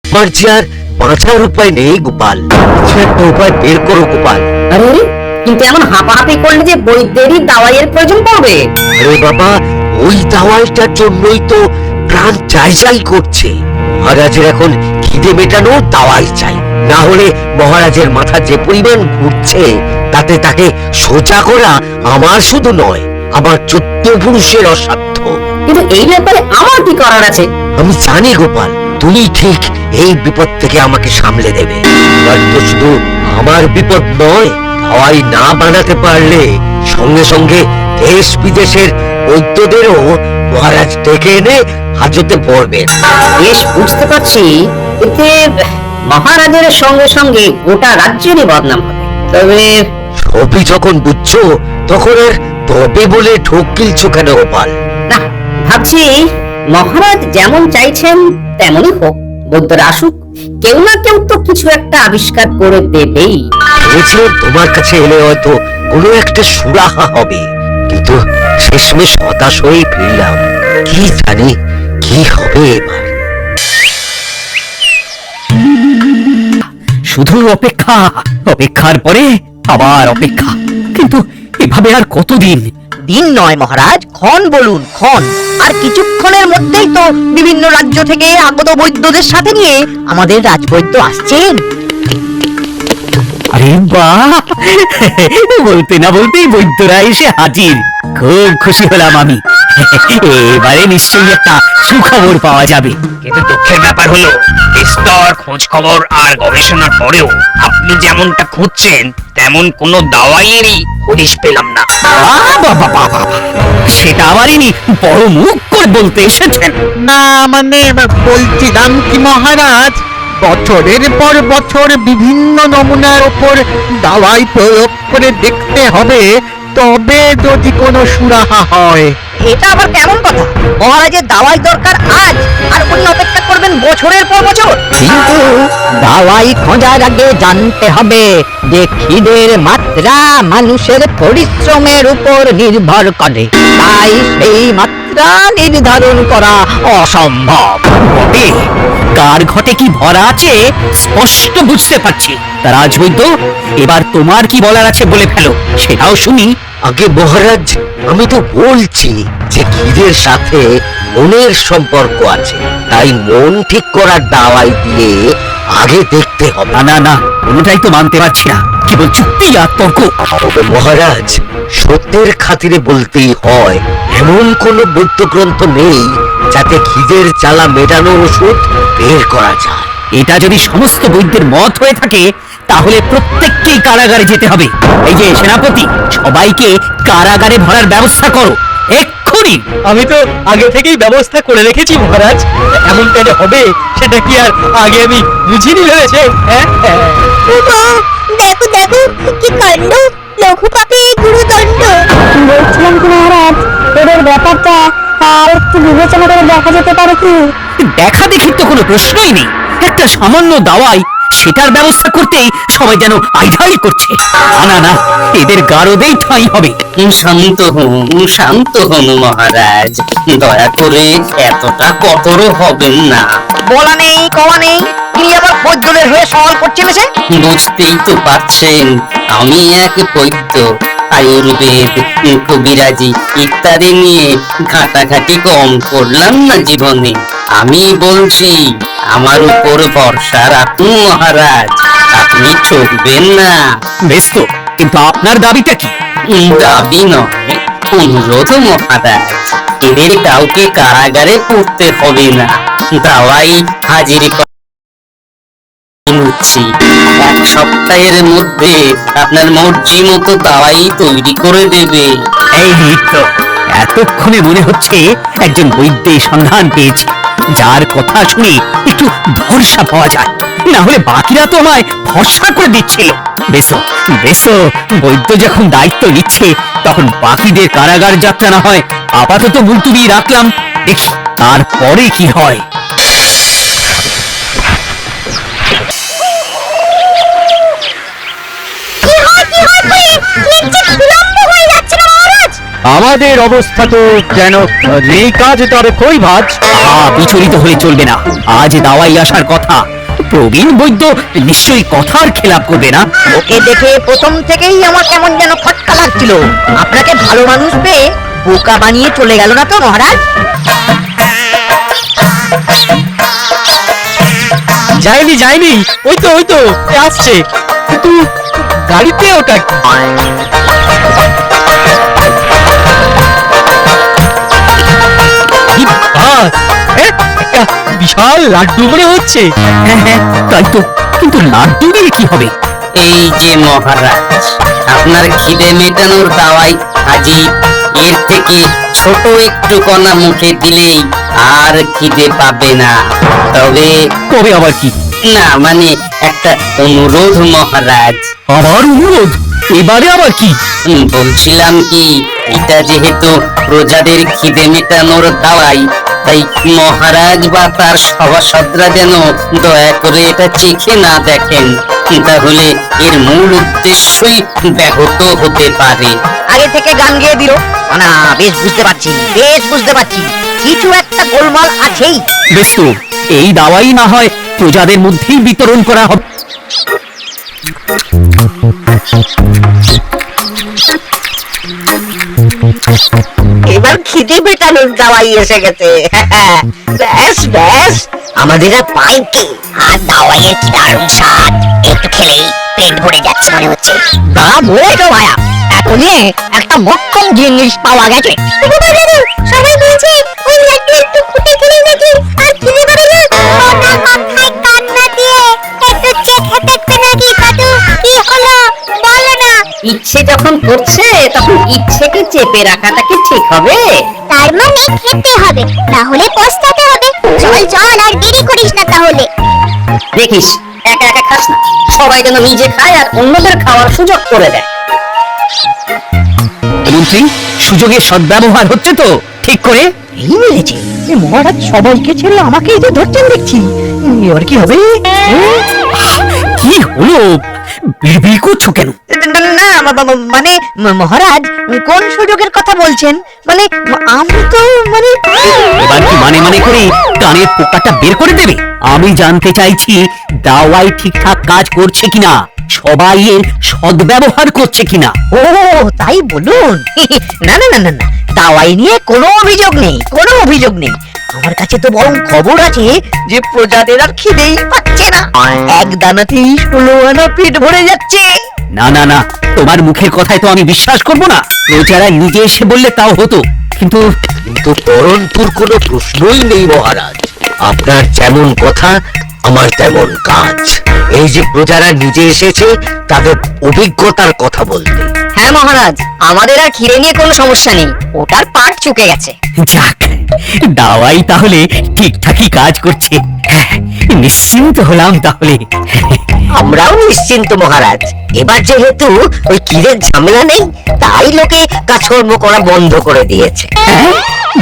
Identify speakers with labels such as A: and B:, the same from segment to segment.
A: আমার যে আর বাঁচার উপায় নেই গোপাল, কিছু একটা উপায় বের করো গোপাল।
B: আরে কিন্তু এমন হাঁপাহাঁপি করলে যে বৈদ্যেরই দাওয়াইয়ের প্রয়োজন পড়বে।
A: আরে বাবা, ওই দাওয়াইটার জন্যই তো প্রাণ চাই করছে। মহারাজের এখন খিদে মেটানো দাওয়াই চাই, না হলে মহারাজের মাথা যে পরিমাণ ঘুরছে তাতে তাকে সোজা করা আমার শুধু নয়, আমার 14 পুরুষের অসাধ্য।
B: কিন্তু এই ব্যাপারে আমার কি করার আছে?
A: আমি জানি গোপাল, তুমি ঠিক এই বিপদ থেকে আমাকে সামলে দেবে। এবার তো শুধু আমার বিপদ নয়, দাওয়াই না বানাতে পারলে সঙ্গে সঙ্গে দেশ বিদেশের বৈদ্যদেরও মহারাজ ডেকে এনে হাজতে পড়বেন।
B: বেশ বুঝতে পারছি, এতে মহারাজের সঙ্গে সঙ্গে গোটা রাজ্যেরই বদনাম হবে। তবে
A: সবই যখন বুঝছো তখন আর তবে বলে ঠোক গিলছো কেন গোপাল?
B: না, ভাবছি মহারাজ যেমন চাইছেন তেমনই হোক, বৈদ্যরা আসুক, কেউ না কেউ তো কিছু একটা আবিষ্কার করে দেবেই।
A: ভেবেছিলাম তোমার কাছে এলে হয়তো কোনো একটা সুরাহা হবে, কিন্তু শেষমেশ হতাশ হয়ে ফিরলাম। কি জানি কি হবে এবার।
C: শুধু অপেক্ষা, অপেক্ষার পরে আবার অপেক্ষা, কিন্তু এভাবে আর কতদিন?
D: দিন নয় মহারাজ, ক্ষণ বলুন, ক্ষণ। আর কিছুক্ষণের মধ্যেই তো বিভিন্ন রাজ্য থেকে আগত বৈদ্যদের সাথে নিয়ে আমাদের রাজবৈদ্য আসছেন।
C: আরে বাহ, বলতে না বলতেই বৈদ্যরা এসে হাজির। খুব খুশি হলাম আমি। এবারে নিশ্চয়ই একটা সুখবর পাওয়া যাবে।
E: কিন্তু দুঃখের ব্যাপার হলো, বিস্তর খোঁজ খবর আর গবেষণার পরেও আপনি যেমনটা খুঁজছেন তেমন কোনো দাওয়াইয়েরই হদিশ পেলাম না।
C: বাবা বাবা, সেটা আমারই বড় মুখ করে বলতে এসেছেন।
F: না মানে বলছিলাম কি মহারাজ, বছরের পর বছর বিভিন্ন নমুনার উপর দাওয়াই প্রয়োগ করে দেখতে হবে, তবে যদি কোনো সুরাহা হয়।
D: এটা আবার কেমন কথা? মহারাজের দাওয়াই দরকার আজ, আর উনি অপেক্ষা করবেন বছরের পর বছর।
G: কিন্তু দাওয়াই খোঁজার আগে জানতে হবে যে খিদের মাত্রা মানুষের পরিশ্রমের উপর নির্ভর করে, তাই সেই মাত্রা নির্ধারণ করা অসম্ভব।
C: বটে, কার ঘটে কি ভরা আছে স্পষ্ট বুঝতে পারছি। তা রাজবৈদ্য, এবার তোমার কি বলার আছে বলে ফেলো, সেটাও শুনি।
A: আগে মহারাজ, আমি তো বলছি যে খিদের সাথে মনের সম্পর্ক আছে, তাই মন ঠিক করার দাওয়াই দিয়ে আগে দেখতে হবে।
C: না না না, কোনোটাই তো মানতে পারছি না, কেবল চুক্তি আর তর্ক।
A: তবে মহারাজ, সত্যের খাতিরে বলতেই হয়, এমন কোন বৈদ্য গ্রন্থ নেই যাতে খিদের জ্বালা মেটানোর ওষুধ বের করা যায়।
C: এটা যদি সমস্ত বৈদ্যের মত হয়ে থাকে, তাহলে প্রত্যেককেই কারাগারে যেতে হবে। এই যে সেনাপতি, সবাইকে কারাগারে ভরার ব্যবস্থা করো এক্ষুনি।
H: আমি তো আগে থেকেই ব্যবস্থা করে রেখেছি মহারাজ, এমন কেন হবে সেটা কি আর আগে আমি বুঝিনি ভেবেছে?
I: দেখো দেখো কি কাণ্ড, লঘু পাপে গুরুদণ্ড। বলছিলাম কি মহারাজ, এদের ব্যাপারটা আর একটু বিবেচনা করে দেখা যেতে পারে কি?
C: দেখা দেখি তো কোনো প্রশ্নই নেই। একটা সামান্য দাওয়াই, সেটার ব্যবস্থা করতেই সবাই যেন আইঢাই করছে। না না, এদের গারদেই ঠাঁই হবে।
B: শান্ত হন মহারাজ, দয়া করে এতটা কঠোর হবেন না।
D: বলা নেই কওয়া নেই, তিনি আবার বৈদ্যদের হয়ে সওয়াল করছেন এসে।
B: বুঝতেই তো পারছেন, আমি এক বৈদ্য। আয়ুর্বেদ, কবিরাজি ইত্যাদি নিয়ে ঘাটাঘাটি কম করলাম না জীবনে। আমি বলছি, আমার উপর ভরসা রাখুন মহারাজ, আপনি ঠকবেন না।
C: বেশ তো, কিন্তু আপনার দাবিটা কি?
B: দাবি নয়, অনুরোধ মহারাজ। এদের কাউকে কারাগারে পড়তে হবে না, দাওয়াই হাজির নিচ্ছি। 1 সপ্তাহের মধ্যে আপনার মর্জি মতো দাওয়াই তৈরি করে দেবে।
C: এই তো, এতক্ষণে মনে হচ্ছে একজন বৈদ্যের সন্ধান পেয়েছি, যার কথা শুনে একটু ভরসা পাওয়া যায়। না হলে বাকিরা তো আমায় ভরসা করে দিচ্ছিল। বেশ বেশ, বৈদ্য যখন দায়িত্ব নিচ্ছে, তখন বাকিদের কারাগার যাত্রা না হয় আপাতত মুলতুবি রাখলাম, দেখি তারপরে কি হয়।
H: আমাদের অবস্থা তো যেন নেই কাজ তবে কই ভাজ।
C: বিচলিত হয়ে চলবে না, আজ দাওয়াই আসার কথা, প্রবীণ বৈদ্য নিশ্চয়ই কথার খেলাপ করবে না।
D: ওকে দেখে প্রথম থেকেই আমার কেমন যেন খটকা লাগছিল। আপনাকে ভালো মানুষ পেয়ে বোকা বানিয়ে চলে গেল না তো মহারাজ?
H: যায়নি যায়নি, ওই তো এ আসছে, কিন্তু গাড়িতে ওটা কি? কি বাস! একটা বিশাল লাড্ডু মনে হচ্ছে।
C: হ্যাঁ হ্যাঁ, তাই তো, কিন্তু লাড্ডু দিয়ে কি হবে?
B: এই যে মহারাজ, আপনার খিদে মেটানোর দাওয়াই হাজির। এর থেকে ছোট একটু কণা মুখে দিলেই আর খিদে পাবে না। তবে
C: কবে আবার কি?
B: না মানে একটা অনুরোধ মহারাজ।
C: আবার অনুরোধ? এবারে আবার কি?
B: বলছিলাম কি, এটা যেহেতু প্রজাদের খিদে মেটানোর দাওয়াই, তাই মহারাজ বা তার সভাসদরা যেন দয়া করে এটা চেখে না দেখেন, তাহলে এর মূল উদ্দেশ্যই ব্যাহত হতে পারে।
D: আগে থেকে গান গেয়ে দিল। না, বেশ বুঝতে পারছি, কিছু একটা গোলমাল আছেই।
C: বেশ তো, এই দাওয়াই না হয় প্রজাদের মধ্যেই বিতরণ করা হবে।
A: এবার খিদে মেটানোর দাওয়াই এসে গেছে। ব্যাস ব্যাস, আমাদের আর পাই কি?
I: আর দাওয়াইয়ের কি দারুণ স্বাদ, একটু খেলেই পেট ভরে যাচ্ছে মনে হচ্ছে।
G: তা বলেছো ভাইয়া, এখনই একটা মক্কম জিনিস পাওয়া গেছে।
I: সবাই বলছে ওই লাড্ডু একটু ফুটে খেলে নাকি আর খিদে পাবে না। ওটা কথায় কান না দিয়ে একটু চেখে দেখতে নাকি দাদু, কি হলো বলো না।
B: ইচ্ছে যখন করছে তখন ইচ্ছেকে চেপে রাখাটা কি ঠিক হবে?
I: তার মানে খেতে হবে, না হলে পস্তাতে হবে। চল চল, আর দেরি করিস না তাহলে।
B: দেখিস, একা একা খাস না, সবাই যেন নিজে খায় আর অন্যদের খাওয়ার সুযোগ করে দেয়।
C: মন্ত্রী, সুযোগের সদ্ব্যবহার হচ্ছে তো ঠিক করে?
D: এই মেরেছে, মহারাজ সবাইকে ছেড়ে আমাকেই তো ধরছেন দেখছি। এবার কি হবে?
C: কি হলো? বিড়বিড় করছো কেন?
D: না, মানে মহারাজ কোন সুযোগের কথা বলছেন? মানে আমি তো মানে
C: এবার কি মানে মানে করে কানের পোকাটা বের করে দেবে? আমি জানতে চাইছি দাওয়াই ঠিকঠাক কাজ করছে কিনা, সবাই এর সদ্ব্যবহার করছে কিনা।
D: ও তাই বলুন। না না না না না, দাওয়াই নিয়ে কোনো অভিযোগ নেই, কোনো অভিযোগ নেই। আমার কাছে তো বরং খবর আছে যে প্রজাদের আর খিদেই পাচ্ছে না, এক দানাতেই 16 আনা পেট ভরে যাচ্ছে।
C: না না না, তোমার মুখের কথায় তো আমি বিশ্বাস করব না। প্রজারা নিজে এসে বললে তাও হতো, কিন্তু
A: কিন্তু পরন্তুর কোনো প্রশ্নই নেই মহারাজ। আপনার যেমন কথা, আমার তেমন কাজ। এই যে প্রজারা নিজে এসেছে তাদের অভিজ্ঞতার কথা বলতে।
D: হ্যাঁ মহারাজ, আমাদের আর খিদে নিয়ে কোনো সমস্যা নেই, ওটার পাট চুকে গেছে।
C: যাক, দাওয়াই তাহলে ঠিকঠাকই কাজ করছে। নিশ্চিন্ত হলাম তাহলে।
A: আমরাও নিশ্চিন্ত মহারাজ। এবার যেহেতু ওই কিরের ঝামেলা নেই, তাই লোকে কাজকর্ম করা বন্ধ করে দিয়েছে।
C: হ্যাঁ,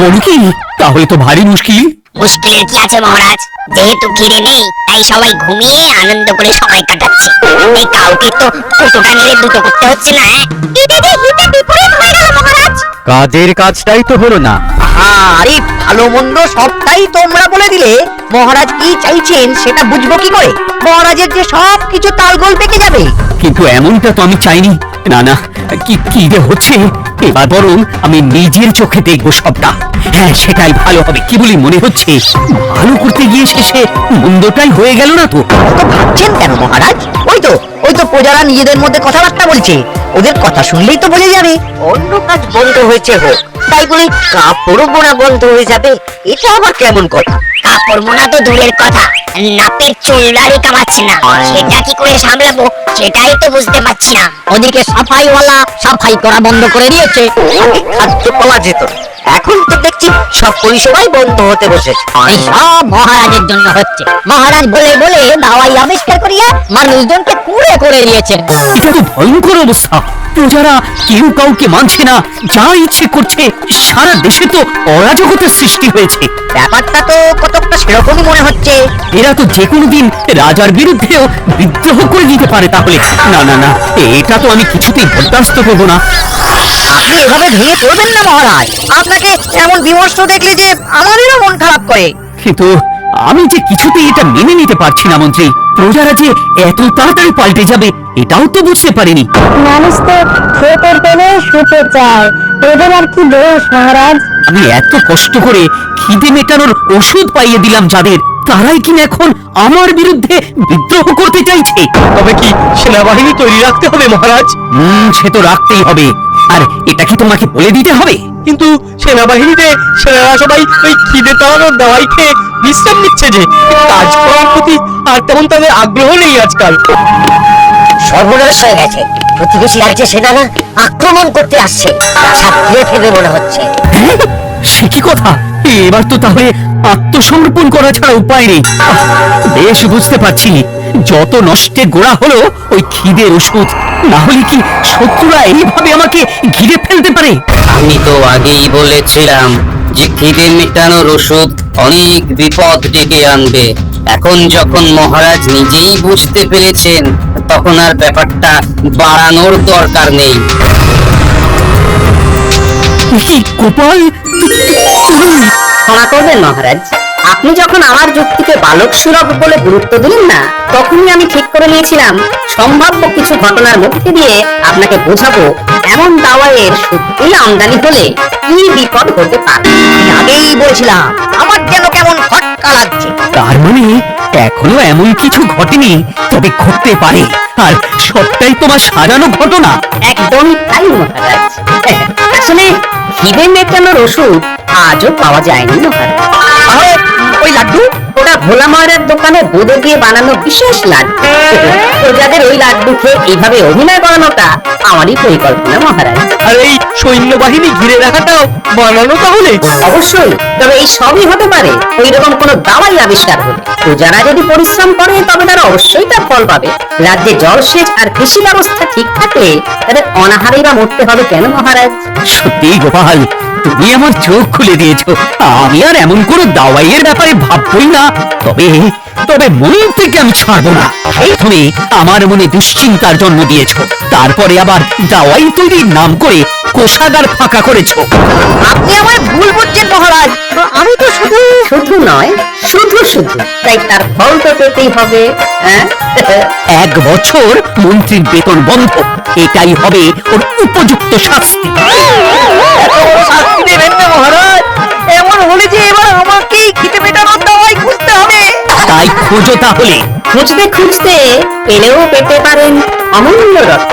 C: বলি কি, তাহলে তো ভারী মুশকিল।
I: মুশকিলের কি আছে মহারাজ, যেহেতু খিদে নেই তাই সবাই ঘুমিয়ে আনন্দ করে সময় কাটাচ্ছে। এই কাউকে তো কুটোটা নিয়ে দুটো করতে হচ্ছে না। এটা যে হিতে বিপরীত হয়ে গেল মহারাজ।
H: কাজের কাজটাই তো হলো না।
D: আরে ভালো মন্দ সবটাই তোমরা বলে দিলে মহারাজ কি চাইছেন সেটা বুঝবো কি করে? মহারাজের যে সব কিছু তালগোল পেকে যাবে।
C: কিন্তু এমনটা তো আমি চাইনি। না না, কি কি যে হচ্ছে, এবার বরং আমি নিজের চোখে দেখবো সবটা। হ্যাঁ, সেটাই ভালো হবে। কি বলি, মনে হচ্ছে ভালো করতে গিয়ে শেষে মন্দটাই হয়ে গেল না তো?
D: অত ভাবছেন কেন মহারাজ? ওই তো প্রজারা নিজেদের মধ্যে কথাবার্তা বলছে, ওদের কথা শুনলেই তো বোঝা যাবে।
A: অন্য কাজ বন্ধ হয়েছে হোক, তাই বলে কাপড় বোনা বন্ধ হয়ে যাবে? এটা আবার কেমন কথা?
I: কাপড় মোনা তো দূরের কথা, নাপের চুলদারি কামাচ্ছে না, সেটা কি করে সামলাবো সেটাই তো বুঝতে পারছি না।
G: ওদিকে সাফাইওয়ালা সাফাই করা বন্ধ করে দিয়েছে।
A: আগে খাদ্য পাওয়া যেত, এখন তো দেখছি সব পরিষেবাই বন্ধ হতে বসেছে।
G: এই সব মহারাজের জন্য হচ্ছে। মহারাজ বলে বলে দাওয়াই আবিষ্কার করিয়া মানুষজনকে কুঁড়ে করে দিয়েছে।
C: এটা তো ভয়ঙ্কর অবস্থা। প্রজারা কেউ কাউকে মানছে না, যা ইচ্ছে করছে। সারা দেশে তো অরাজকতার সৃষ্টি হয়েছে।
D: ব্যাপারটা তো কতকটা সেরকমই মনে হচ্ছে।
C: এরা তো যে কোনো দিন রাজার বিরুদ্ধেও বিদ্রোহ করে দিতে পারে। তাহলে না না না, এটা তো আমি কিছুতেই বরদাস্ত করবো না।
D: আপনি এভাবে ভেঙে পড়বেন না মহারাজ, আপনাকে এমন বিমর্ষ দেখলে যে আমাদেরও মন খারাপ করে।
C: কিন্তু আমি যে কিছুতেই এটা মেনে নিতে পারছি না মন্ত্রী। প্রজারা যে এত তাড়াতাড়ি পাল্টে যাবে এটাও তো বুঝতে পারিনি।
I: মানুষ তো খেতে পেলে শুতে চায়, এদের আর কি দোষ মহারাজ?
C: আমি এত কষ্ট করে খিদে মেটানোর ওষুধ পাইয়ে দিলাম যাদের, তারাই কিনা এখন আমার বিরুদ্ধে বিদ্রোহ করতে চাইছে।
H: তবে কি সেনাবাহিনী তৈরি রাখতে হবে মহারাজ?
C: সে তো রাখতেই হবে। আর এটা কি তোমাকে বলে দিতে হবে?
H: কিন্তু সেনাবাহিনীতে সেনারা সবাই ওই খিদে তাড়ানোর দাওয়াই খেয়ে বিশ্রাম নিচ্ছে যে, কাজ করার প্রতি আর তেমন তাদের আগ্রহ নেই আজকাল।
A: সর্বনাশ হয়ে গেছে, প্রতিবেশী রাজ্যে সেনারা আক্রমণ করতে আসছে, প্রাসাদ ঘিরে ফেলবে মনে হচ্ছে।
C: হ্যাঁ? সে কি কথা? এবার তো তাহলে আত্মসমর্পণ করা ছাড়া উপায় নেই। বেশ বুঝতে পারছি যত নষ্টের গোড়া হলো ওই খিদের ওষুধ। না হলে কি শত্রুরা এইভাবে আমাকে ঘিরে ফেলতে পারে?
B: আমি তো আগেই বলেছিলাম যে খিদে মেটানোর ওষুধ অনেক বিপদ ডেকে আনবে। এখন যখন মহারাজ নিজেই বুঝতে পেরেছেন, তখন আর ব্যাপারটা বাড়ানোর দরকার নেই।
C: কি গোপাল, তুমি?
J: ক্ষমা করবেন মহারাজ, আপনি যখন আমার যুক্তিকে বালক সুলভ বলে গুরুত্ব দিলেন না, তখনই আমি ঠিক করে নিয়েছিলাম সম্ভাব্য কিছু ঘটনার মধ্যে দিয়ে আপনাকে বোঝাবো এমন দাওয়াইয়ের সত্যি আমদানি হলে কি বিপদ হতে পারে।
D: আমি আগেই বলছিলাম আমার যেন কেমন খটকা লাগছে।
C: তার মানে এখনো এমন কিছু ঘটেনি, তবে ঘটতে পারে। আর সবটাই তোমার সাজানো ঘটনা।
J: একদমই তাই মহারাজ। আসলে খিদে মেটানোর ওষুধ আজও পাওয়া যায়নি মহারাজ।
D: তাহলে ওই লাড্ডু?
J: ওটা ভোলা ময়রার দোকানে বোঁদে দিয়ে বানানো বিশেষ লাড্ডু। প্রজাদের ওই লাড্ডু খেয়ে এইভাবে অভিনয় করানোটা আমারই পরিকল্পনা মহারাজ।
H: আর এই সৈন্যবাহিনী ঘিরে রাখাটাও বানানো তাহলে?
J: অবশ্যই, তবে এই সবই হতে পারে ওই রকম কোনো দাওয়াই আবিষ্কার হলে। প্রজারা যদি পরিশ্রম করে তবে তারা অবশ্যই তার ফল পাবে। রাজ্যে জলসেচ আর কৃষি ব্যবস্থা ঠিক থাকলে তাদের অনাহারেই বা মরতে হবে কেন মহারাজ?
C: সত্যি গোপাল, তুমি আমার চোখ খুলে দিয়েছো। আমি আর এমন কোনো দাওয়াইয়ের ব্যাপারে ভাববই না। তবে তবে মন থেকে আমি ছাড়বো না। তুমি আমার মনে দুশ্চিন্তার জন্ম দিয়েছো, তারপরে আবার দাওয়াই তৈরির নাম করে কোষাগার ফাঁকা করেছো।
D: আপনি আমায় ভুল বুঝছেন মহারাজ, আমি তো শুধু
J: শুধু নয়, শুধু শুধু, তাই তার ফল তো পেতেই হবে। হ্যাঁ?
C: 1 বছর মন্ত্রীর বেতন বন্ধ, এটাই হবে ওর উপযুক্ত শাস্তি।
D: এত বড় শাস্তি দেবেন না মহারাজ? এমন হলে যে এবার আমাকেই খিদে মেটানোর দাওয়াই খুঁজতে হবে।
C: তাই খোঁজো তাহলে।
J: খুঁজতে খুঁজতে পেলেও পেতে পারেন অমূল্য রত্ন।